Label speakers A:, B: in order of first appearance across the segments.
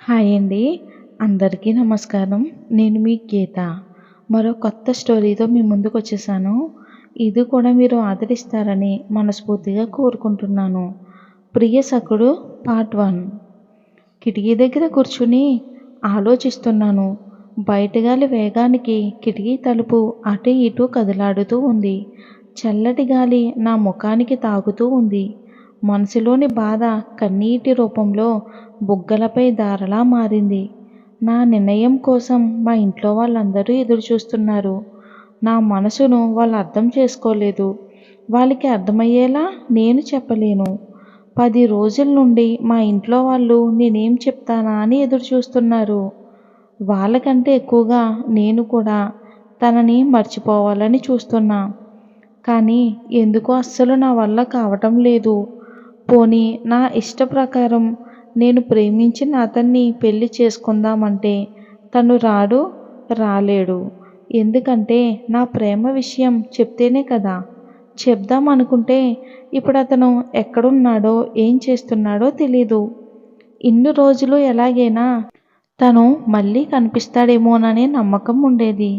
A: Hi అండి. అందరికీ నమస్కారం. నేను మీ గీత. మరో కొత్త స్టోరీతో మీ ముందుకొచ్చేసాను. ఇది కూడా మీరు ఆదరిస్తారని మనస్ఫూర్తిగా కోరుకుంటున్నాను. ప్రియసఖుడు పార్ట్ 1. కిటికీ దగ్గర కూర్చుని ఆలోచిస్తున్నాను. బయట గాలి వేగానికి కిటికీ తలుపు అటు ఇటు కదలాడుతూ ఉంది. చల్లటి గాలి నా ముఖానికి తాకుతూ ఉంది. మనసులోని బాధ కన్నీటి రూపంలో బుగ్గలపై దారలా మారింది. నా నిర్ణయం కోసం మా ఇంట్లో వాళ్ళందరూ ఎదురుచూస్తున్నారు. నా మనసును వాళ్ళు అర్థం చేసుకోలేదు. వాళ్ళకి అర్థమయ్యేలా నేను చెప్పలేను. 10 రోజుల నుండి మా ఇంట్లో వాళ్ళు నేనేం చెప్తానా అని ఎదురుచూస్తున్నారు. వాళ్ళకంటే ఎక్కువగా నేను కూడా తనని మర్చిపోవాలని చూస్తున్నా. కానీ ఎందుకో అస్సలు నా వల్ల కావటం లేదు. పోనీ నా ఇష్ట ప్రకారం నేను ప్రేమించిన అతన్ని పెళ్లి చేసుకుందామంటే తను రాడు, రాలేడు. ఎందుకంటే నా ప్రేమ విషయం చెప్తేనే కదా. చెప్దాం అనుకుంటే ఇప్పుడు అతను ఎక్కడున్నాడో ఏం చేస్తున్నాడో తెలీదు. ఇన్ని రోజులు ఎలాగైనా తను మళ్ళీ కనిపిస్తాడేమోననే నమ్మకం ఉండేది.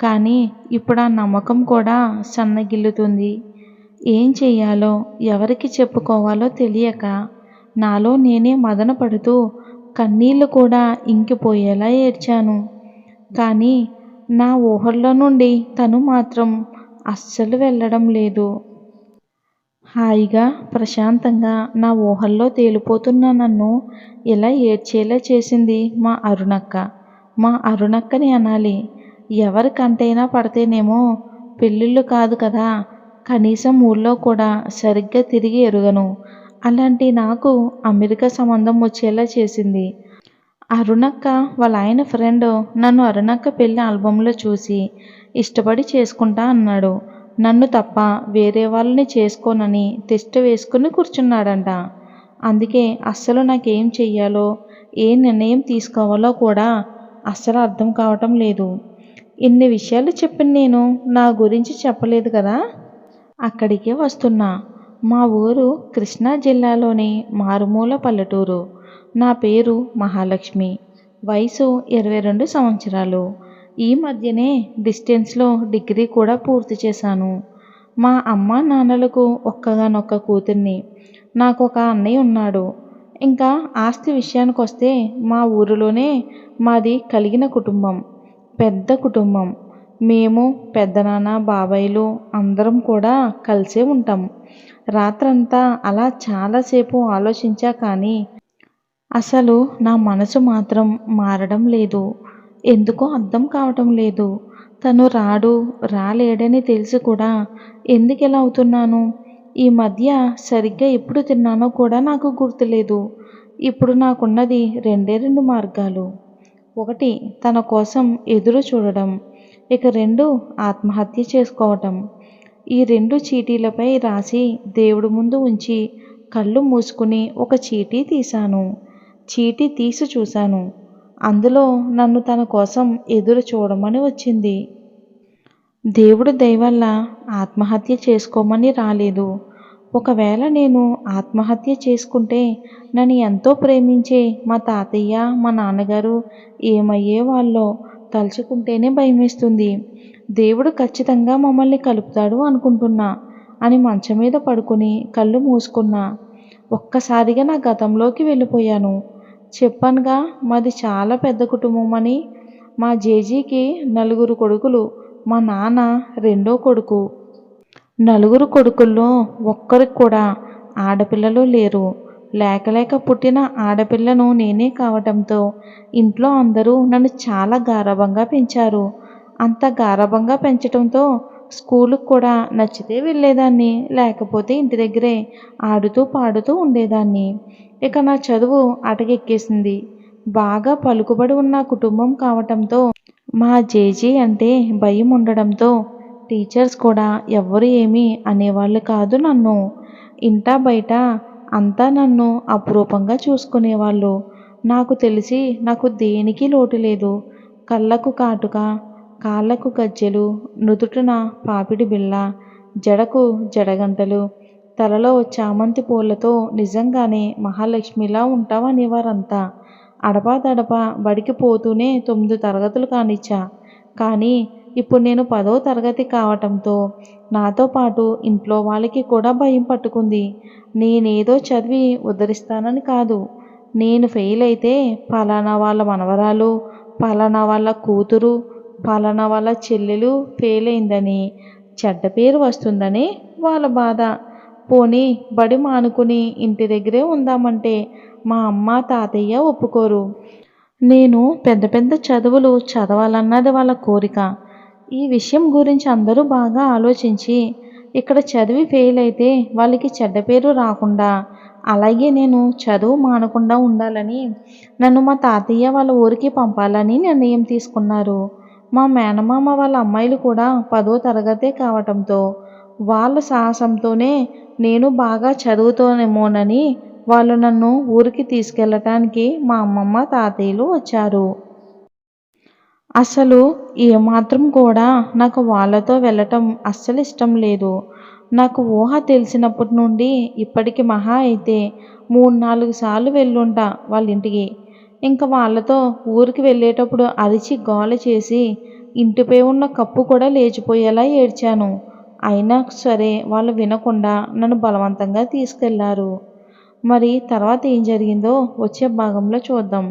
A: కానీ ఇప్పుడు ఆ నమ్మకం కూడా సన్నగిల్లుతుంది. ఏం చెయ్యాలో ఎవరికి చెప్పుకోవాలో తెలియక నాలో నేనే మదన పడుతూ కన్నీళ్లు కూడా ఇంకిపోయేలా ఏడ్చాను. కానీ నా ఊహల్లో నుండి తను మాత్రం అస్సలు వెళ్ళడం లేదు. హాయిగా ప్రశాంతంగా నా ఊహల్లో తేలిపోతున్న నన్ను ఇలా ఏడ్చేలా చేసింది మా అరుణక్క. మా అరుణక్కని అనాలి. ఎవరికంటైనా పడితేనేమో పెళ్ళిళ్ళు కాదు కదా, కనీసం ఊళ్ళో కూడా సరిగ్గా తిరిగి ఎరుగను. అలాంటి నాకు అమెరికా సంబంధం వచ్చేలా చేసింది. అరుణక్క వాళ్ళ ఆయన ఫ్రెండ్ నన్ను అరుణక్క పెళ్లి ఆల్బంలో చూసి ఇష్టపడి చేసుకుంటా అన్నాడు. నన్ను తప్ప వేరే వాళ్ళని చేసుకోనని తిష్ట వేసుకుని కూర్చున్నాడంట. అందుకే అస్సలు నాకేం చెయ్యాలో ఏ నిర్ణయం తీసుకోవాలో కూడా అస్సలు అర్థం కావటం లేదు. ఇన్ని విషయాలు చెప్పిన నేను నా గురించి చెప్పలేదు కదా. అక్కడికే వస్తున్నా. మా ఊరు కృష్ణా జిల్లాలోని మారుమూల పల్లెటూరు. నా పేరు మహాలక్ష్మి. వయసు 22 సంవత్సరాలు. ఈ మధ్యనే డిస్టెన్స్లో డిగ్రీ కూడా పూర్తి చేశాను. మా అమ్మ నాన్నలకు ఒక్కగానొక్క కూతుర్ని. నాకు ఒక అన్నయ్య ఉన్నాడు. ఇంకా ఆస్తి విషయానికి వస్తే మా ఊరిలోనే మాది కలిగిన కుటుంబం. పెద్ద కుటుంబం. మేము పెద్దనాన్న బాబాయిలు అందరం కూడా కలిసే ఉంటాం. రాత్రంతా అలా చాలాసేపు ఆలోచించా కానీ అసలు నా మనసు మాత్రం మారడం లేదు. ఎందుకో అర్థం కావటం లేదు. తను రాడు, రాలేడని తెలిసి కూడా ఎందుకు ఇలా అవుతున్నాను. ఈ మధ్య సరిగ్గా ఎప్పుడు తిన్నానో కూడా నాకు గుర్తులేదు. ఇప్పుడు నాకున్నది రెండు మార్గాలు. ఒకటి తన కోసం ఎదురు చూడడం. ఇక 2 ఆత్మహత్య చేసుకోవటం. ఈ 2 చీటీలపై రాసి దేవుడి ముందు ఉంచి కళ్ళు మూసుకుని ఒక చీటీ తీశాను. చీటీ తీసి చూశాను. అందులో నన్ను తన కోసం ఎదురు చూడమని వచ్చింది. దేవుడి దయ వల్ల ఆత్మహత్య చేసుకోమని రాలేదు. ఒకవేళ నేను ఆత్మహత్య చేసుకుంటే నన్ను ఎంతో ప్రేమించే మా తాతయ్య మా నాన్నగారు ఏమయ్యేవాళ్ళో తలుచుకుంటేనే భయమేస్తుంది. దేవుడు ఖచ్చితంగా మమ్మల్ని కలుపుతాడు అనుకుంటున్నా అని మంచం మీద పడుకుని కళ్ళు మూసుకున్నా. ఒక్కసారిగా నా గతంలోకి వెళ్ళిపోయాను. చెప్పానుగా మాది చాలా పెద్ద కుటుంబం అని. మా జేజీకి 4 కొడుకులు. మా నాన్న రెండో కొడుకు. 4 కొడుకుల్లో ఒక్కరికి కూడా ఆడపిల్లలు లేరు. లేక పుట్టిన ఆడపిల్లను నేనే కావటంతో ఇంట్లో అందరూ నన్ను చాలా గారాబంగా పెంచారు. అంత గారాబంగా పెంచటంతో స్కూలుకు కూడా నచ్చితే వెళ్ళేదాన్ని, లేకపోతే ఇంటి దగ్గరే ఆడుతూ పాడుతూ ఉండేదాన్ని. ఇక నా చదువు అటకెక్కేసింది. బాగా పలుకుబడి ఉన్న కుటుంబం కావటంతో మా జేజీ అంటే భయం ఉండడంతో టీచర్స్ కూడా ఎవ్వరు ఏమీ అనేవాళ్ళు కాదు నన్ను. ఇంటా బయట అంతా నన్ను అపురూపంగా చూసుకునేవాళ్ళు. నాకు తెలిసి నాకు దేనికి లోటు లేదు. కళ్ళకు కాటుక, కాళ్ళకు గజ్జెలు, నుదుటిన పాపిడి బిళ్ళ, జడకు జడగంటలు, తలలో చామంతి పూలతో నిజంగానే మహాలక్ష్మిలా ఉంటావనేవారంతా. అడపాదడపా బడికి పోతూనే 9 తరగతులు కానిచ్చా. కానీ ఇప్పుడు నేను 10వ తరగతి కావటంతో నాతో పాటు ఇంట్లో వాళ్ళకి కూడా భయం పట్టుకుంది. నేనేదో చదివి ఉద్ధరిస్తానని కాదు. నేను ఫెయిల్ అయితే పలానా వాళ్ళ మనవరాలు, పలానా వాళ్ళ కూతురు, పలానా వాళ్ళ చెల్లెలు ఫెయిల్ అయిందని, చెడ్డ పేరు వస్తుందని వాళ్ళ బాధ. పోనీ బడి మానుకుని ఇంటి దగ్గరే ఉందామంటే మా అమ్మ, తాతయ్య ఒప్పుకోరు. నేను పెద్ద పెద్ద చదువులు చదవాలన్నది వాళ్ళ కోరిక. ఈ విషయం గురించి అందరూ బాగా ఆలోచించి ఇక్కడ చదివి ఫెయిల్ అయితే వాళ్ళకి చెడ్డ పేరు రాకుండా, అలాగే నేను చదువు మానకుండా ఉండాలని నన్ను మా తాతయ్య వాళ్ళ ఊరికి పంపాలని నిర్ణయం తీసుకున్నారు. మా మేనమామ వాళ్ళ అమ్మాయిలు కూడా 10వ తరగతే కావటంతో వాళ్ళ సాహసంతోనే నేను బాగా చదువుతానేమోనని వాళ్ళు నన్ను ఊరికి తీసుకెళ్ళటానికి మా అమ్మమ్మ, తాతయ్యలు వచ్చారు. అసలు ఏమాత్రం కూడా నాకు వాళ్ళతో వెళ్ళటం అస్సలు ఇష్టం లేదు. నాకు ఊహ తెలిసినప్పటి నుండి ఇప్పటికి మహా అయితే 3, 4 సార్లు వెళ్ళుంటా వాళ్ళింటికి. ఇంక వాళ్ళతో ఊరికి వెళ్ళేటప్పుడు అరిచి గోల చేసి ఇంటిపై ఉన్న కప్పు కూడా లేచిపోయేలా ఏడ్చాను. అయినా సరే వాళ్ళు వినకుండా నన్ను బలవంతంగా తీసుకెళ్లారు. మరి తర్వాత ఏం జరిగిందో వచ్చే భాగంలో చూద్దాం.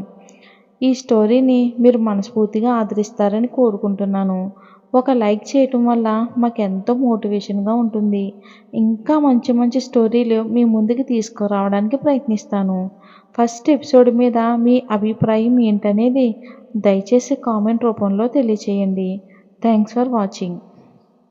A: ఈ స్టోరీని మీరు మనస్ఫూర్తిగా ఆదరిస్తారని కోరుకుంటున్నాను. ఒక లైక్ చేయటం వల్ల మాకెంతో మోటివేషన్‌గా ఉంటుంది. ఇంకా మంచి మంచి స్టోరీలు మీ ముందుకు తీసుకురావడానికి ప్రయత్నిస్తాను. ఫస్ట్ ఎపిసోడ్ మీద మీ అభిప్రాయం ఏంటనేది దయచేసి కామెంట్ రూపంలో తెలియచేయండి. Thanks for watching.